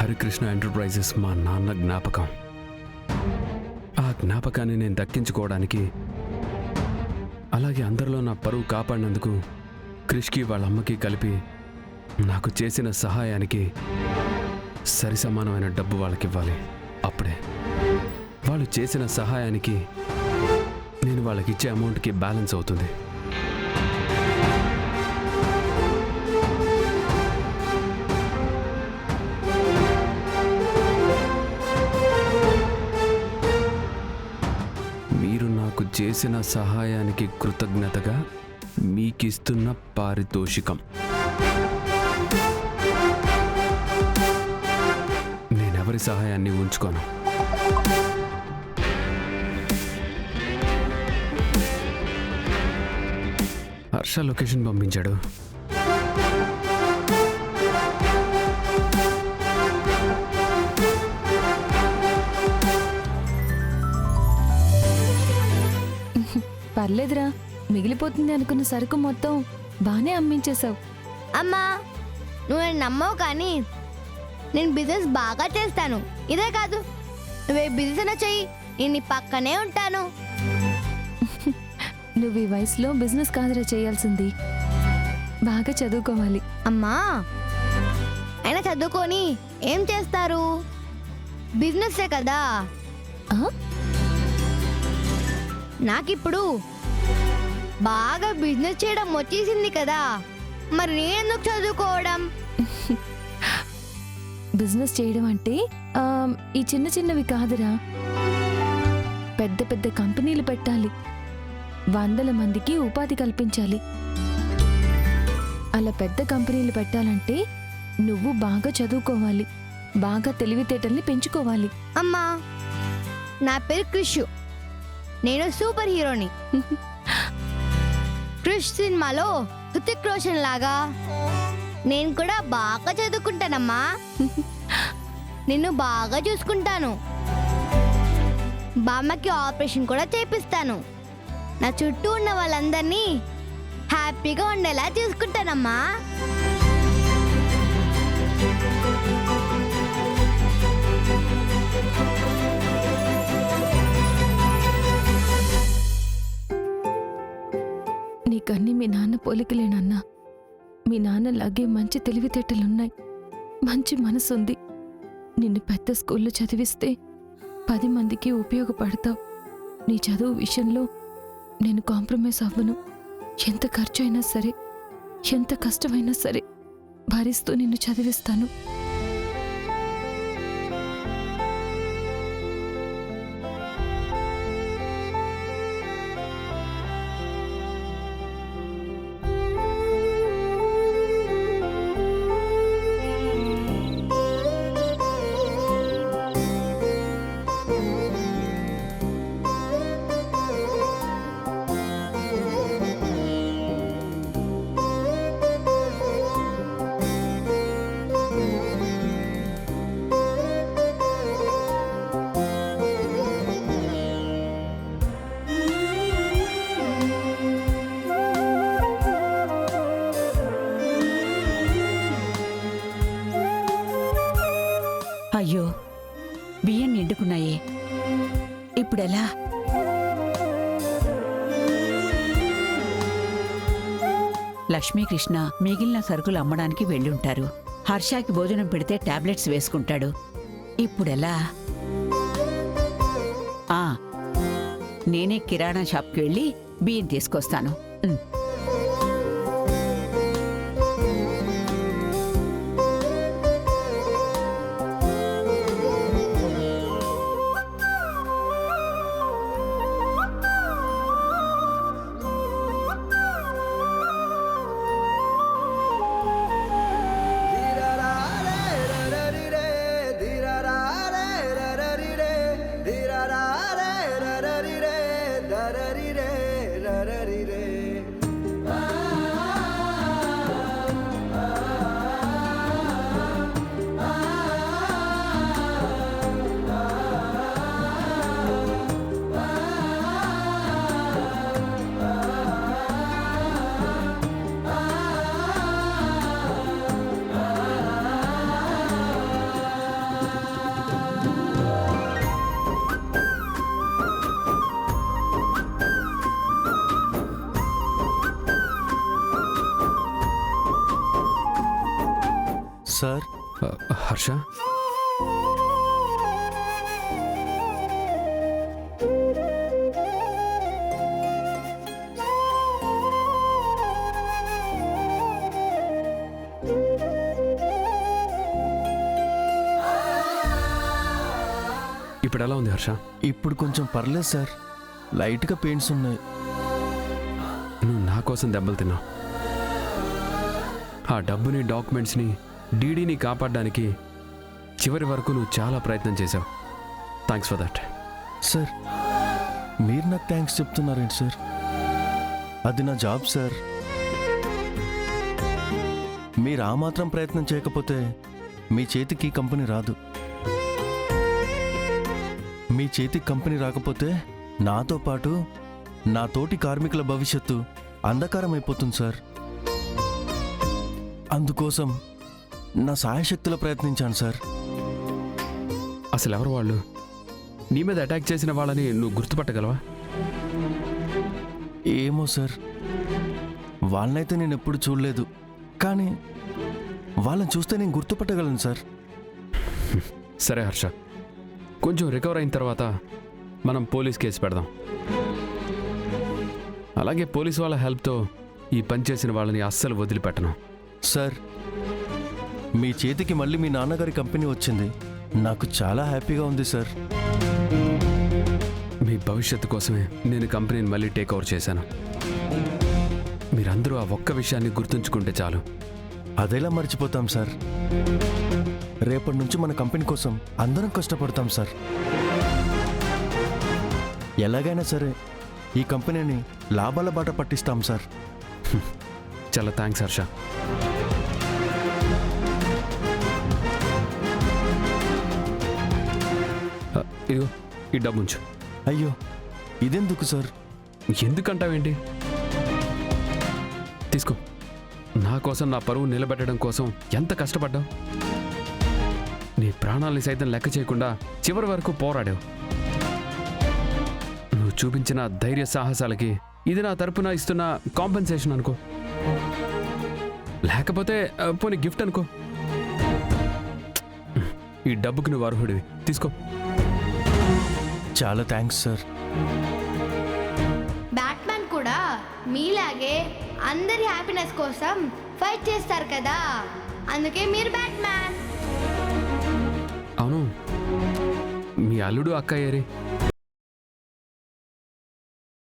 Harikrishna enterprises మా నాన్న జ్ఞాపకం. ఆ జ్ఞాపకాన్ని నేను దక్కించుకోవడానికి, అలాగే అందరిలో నా పరువు కాపాడినందుకు క్రిష్కి వాళ్ళ అమ్మకి కలిపి నాకు చేసిన సహాయానికి సరి సమానమైన డబ్బు వాళ్ళకివ్వాలి. అప్పుడే వాళ్ళు చేసిన సహాయానికి నేను వాళ్ళకి ఇచ్చే అమౌంట్కి బ్యాలెన్స్ అవుతుంది. మీరు నాకు చేసిన సహాయానికి కృతజ్ఞతగా మీకిస్తున్న పారితోషికం. నేనెవరి సహాయాన్ని ఉంచుకోను. హర్ష లొకేషన్ పంపించాడు. పర్లేదురా, మిగిలిపోతుంది అనుకున్న సరుకు మొత్తం బానే అమ్మించేశావు. అమ్మా, నువ్వు నన్ను నమ్మవు, కానీ నేను బిజినెస్ బాగా చేస్తాను. ఇదే కాదు, నువ్వే బిజినెస్ చెయ్యి, నేను నీ పక్కనే ఉంటాను. నువ్వు ఈ వయసులో బిజినెస్ కాదురా చేయాల్సింది, బాగా చదువుకోవాలి. అమ్మా, అయినా చదువుకొని ఏం చేస్తారు? బిజినెస్సే కదా. నాకిప్పుడు బాగా బిజినెస్ చేయడం వచ్చేసింది కదా, మరి నేనెందుకు చదువుకోవడం? బిజినెస్ చేయడం అంటే ఈ చిన్న చిన్నవి కాదురా, పెద్ద పెద్ద కంపెనీలు పెట్టాలి, 100 మందికి ఉపాధి కల్పించాలి. అలా పెద్ద కంపెనీలు పెట్టాలంటే నువ్వు బాగా చదువుకోవాలి, బాగా తెలివితేటల్ని పెంచుకోవాలి. అమ్మా, నా పేరు క్రిష్, నేను సూపర్ హీరోని. క్రిష్ సినిమాలో హృతిక్ రోషన్ లాగా నేను కూడా బాగా చదువుకుంటానమ్మా. నిన్ను బాగా చూసుకుంటాను, బామ్మకి ఆపరేషన్ కూడా చేపిస్తాను. నా చుట్టూ ఉన్న వాళ్ళందరినీ హ్యాపీగా ఉండేలా చూసుకుంటానమ్మా. నీకన్నీ మీ నాన్న పోలికలేనన్నా. మీ నాన్నలాగే మంచి తెలివితేటలున్నాయి, మంచి మనసుంది. నిన్ను పెద్ద స్కూల్లో చదివిస్తే 10 మందికి ఉపయోగపడతావు. నీ చదువు విషయంలో నేను కాంప్రమైజ్ అవ్వను. ఎంత ఖర్చు అయినా సరే, ఎంత కష్టమైనా సరే భరిస్తూ నిన్ను చదివిస్తాను. అయ్యో, బియ్యం నిండుకున్నాయే, ఇప్పుడెలా? లక్ష్మీకృష్ణ మిగిలిన సరుకులు అమ్మడానికి వెళ్ళుంటారు. హర్షాకి భోజనం పెడితే టాబ్లెట్స్ వేసుకుంటాడు. ఇప్పుడెలా? నేనే కిరాణా షాప్కి వెళ్ళి బియ్యం తీసుకొస్తాను. సార్ హర్ష, ఇప్పుడు ఎలా ఉంది హర్ష? ఇప్పుడు కొంచెం పర్లేదు సార్, లైట్గా పెయిన్స్ ఉన్నాయి. నువ్వు నా కోసం దెబ్బలు తిన్నావు. ఆ డబ్బుని, డాక్యుమెంట్స్ని, డీడీని కాపాడడానికి చివరి వరకు నువ్వు చాలా ప్రయత్నం చేశావు. Thanks for that. సార్ మీరు నాకు థ్యాంక్స్ చెప్తున్నారేంటి సార్? అది నా జాబ్ సార్. మీరు ఆ మాత్రం ప్రయత్నం చేయకపోతే మీ చేతికి కంపెనీ రాదు. మీ చేతికి కంపెనీ రాకపోతే నాతో పాటు నా తోటి కార్మికుల భవిష్యత్తు అంధకారం అయిపోతుంది సార్. అందుకోసం నా సాయశక్తుల ప్రయత్నించాను సార్. అసలు ఎవరు వాళ్ళు? నీ మీద అటాక్ చేసిన వాళ్ళని నువ్వు గుర్తుపట్టగలవా? ఏమో సార్, వాళ్ళనైతే నేను ఎప్పుడు చూడలేదు, కానీ వాళ్ళని చూస్తే నేను గుర్తుపట్టగలను సార్. సరే హర్ష, కొంచెం రికవర్ అయిన తర్వాత మనం పోలీస్ కేసు పెడదాం. అలాగే పోలీస్ వాళ్ళ హెల్ప్తో ఈ పని చేసిన వాళ్ళని అస్సలు వదిలిపెట్టను. సార్ మీ చేతికి మళ్ళీ మీ నాన్నగారి కంపెనీ వచ్చింది, నాకు చాలా హ్యాపీగా ఉంది సార్. మీ భవిష్యత్తు కోసమే నేను కంపెనీని మళ్ళీ టేక్ ఓవర్ చేశాను. మీరందరూ ఆ ఒక్క విషయాన్ని గుర్తుంచుకుంటే చాలు. అదేలా మర్చిపోతాం సార్? రేపటి నుంచి మన కంపెనీ కోసం అందరం కష్టపడతాం సార్. ఎలాగైనా సరే ఈ కంపెనీని లాభాల బాట పట్టిస్తాం సార్. చాలా థ్యాంక్స్ హర్ష. ఇదిగో ఈ డబ్బు ఉంచు. అయ్యో ఇదెందుకు సార్? ఎందుకంటావేంటి? తీసుకో. నా కోసం, నా పరువు నిలబెట్టడం కోసం ఎంత కష్టపడ్డావు. నీ ప్రాణాలని సైతం లెక్క చేయకుండా చివరి వరకు పోరాడావు. నువ్వు చూపించిన ధైర్య సాహసాలకి ఇది నా తరపున ఇస్తున్న కాంపెన్సేషన్ అనుకో, లేకపోతే పోనీ గిఫ్ట్ అనుకో. ఈ డబ్బుకి నువ్వు అర్హుడివి, తీసుకో. చాలా థ్యాంక్స్ సార్. బ్యాట్మ్యాన్ కూడా మీలాగే అందరి హ్యాపీనెస్ కోసం ఫైట్ చేస్తారు కదా, అందుకే మీరు బ్యాట్మ్యాన్. అవును, మీ అల్లుడు అక్క ఏరి?